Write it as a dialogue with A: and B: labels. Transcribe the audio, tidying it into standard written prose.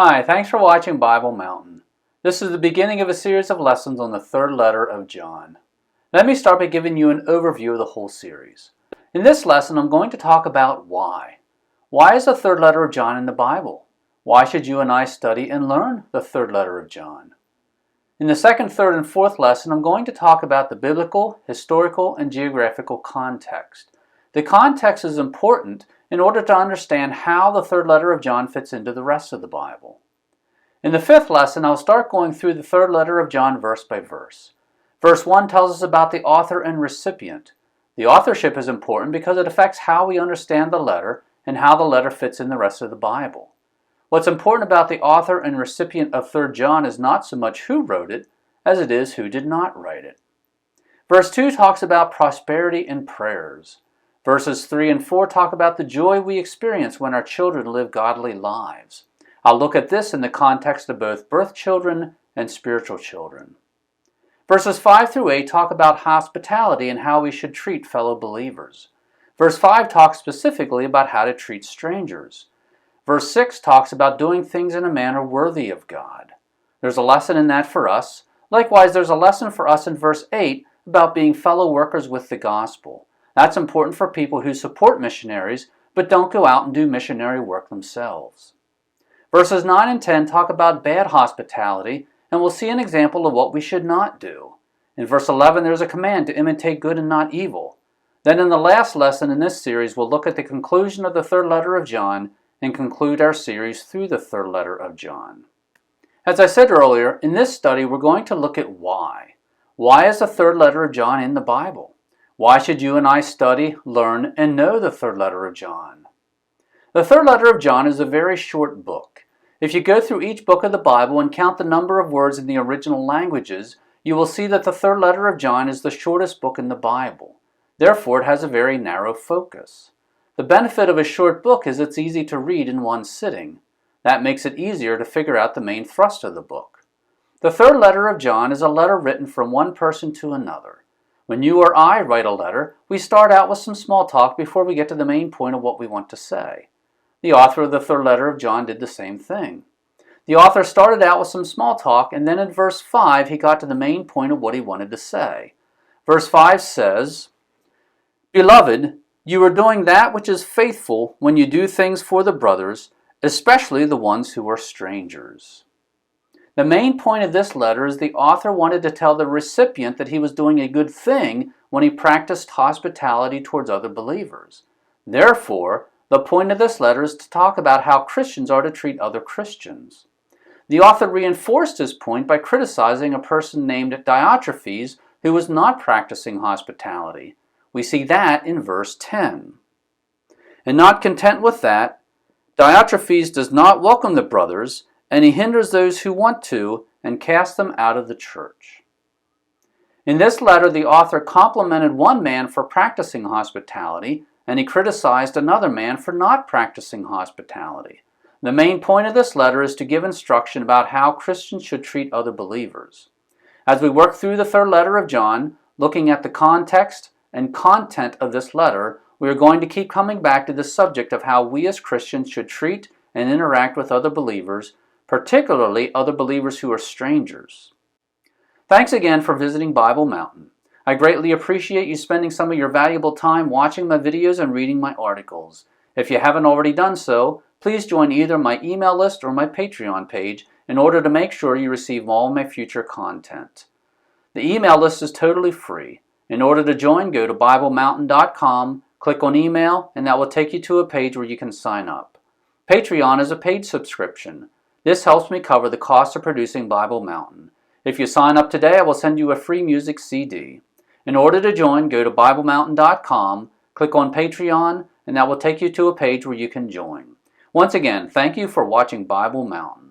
A: Hi, thanks for watching Bible Mountain. This is the beginning of a series of lessons on the third letter of John. Let me start by giving you an overview of the whole series. In this lesson, I'm going to talk about why. Why is the third letter of John in the Bible? Why should you and I study and learn the third letter of John? In the second, third, and fourth lesson, I'm going to talk about the biblical, historical, and geographical context. The context is important in order to understand how the third letter of John fits into the rest of the Bible. In the fifth lesson, I'll start going through the third letter of John verse by verse. Verse 1 tells us about the author and recipient. The authorship is important because it affects how we understand the letter and how the letter fits in the rest of the Bible. What's important about the author and recipient of 3 John is not so much who wrote it as it is who did not write it. Verse 2 talks about prosperity and prayers. Verses 3 and 4 talk about the joy we experience when our children live godly lives. I'll look at this in the context of both birth children and spiritual children. Verses 5 through 8 talk about hospitality and how we should treat fellow believers. Verse 5 talks specifically about how to treat strangers. Verse 6 talks about doing things in a manner worthy of God. There's a lesson in that for us. Likewise, there's a lesson for us in verse 8 about being fellow workers with the gospel. That's important for people who support missionaries but don't go out and do missionary work themselves. Verses 9 and 10 talk about bad hospitality, and we'll see an example of what we should not do. In verse 11, there's a command to imitate good and not evil. Then in the last lesson in this series, we'll look at the conclusion of the third letter of John and conclude our series through the third letter of John. As I said earlier, in this study, we're going to look at why. Why is the third letter of John in the Bible? Why should you and I study, learn, and know the third letter of John? The third letter of John is a very short book. If you go through each book of the Bible and count the number of words in the original languages, you will see that the third letter of John is the shortest book in the Bible. Therefore, it has a very narrow focus. The benefit of a short book is it's easy to read in one sitting. That makes it easier to figure out the main thrust of the book. The third letter of John is a letter written from one person to another. When you or I write a letter, we start out with some small talk before we get to the main point of what we want to say. The author of the third letter of John did the same thing. The author started out with some small talk, and then in verse 5 he got to the main point of what he wanted to say. Verse 5 says, "Beloved, you are doing that which is faithful when you do things for the brothers, especially the ones who are strangers." The main point of this letter is the author wanted to tell the recipient that he was doing a good thing when he practiced hospitality towards other believers. Therefore, the point of this letter is to talk about how Christians are to treat other Christians. The author reinforced his point by criticizing a person named Diotrephes who was not practicing hospitality. We see that in verse 10. And not content with that, Diotrephes does not welcome the brothers, and he hinders those who want to and casts them out of the church. In this letter, the author complimented one man for practicing hospitality, and he criticized another man for not practicing hospitality. The main point of this letter is to give instruction about how Christians should treat other believers. As we work through the third letter of John, looking at the context and content of this letter, we are going to keep coming back to the subject of how we as Christians should treat and interact with other believers, particularly other believers who are strangers. Thanks again for visiting Bible Mountain. I greatly appreciate you spending some of your valuable time watching my videos and reading my articles. If you haven't already done so, please join either my email list or my Patreon page in order to make sure you receive all my future content. The email list is totally free. In order to join, go to BibleMountain.com, click on email, and that will take you to a page where you can sign up. Patreon is a paid subscription. This helps me cover the cost of producing Bible Mountain. If you sign up today, I will send you a free music CD. In order to join, go to BibleMountain.com, click on Patreon, and that will take you to a page where you can join. Once again, thank you for watching Bible Mountain.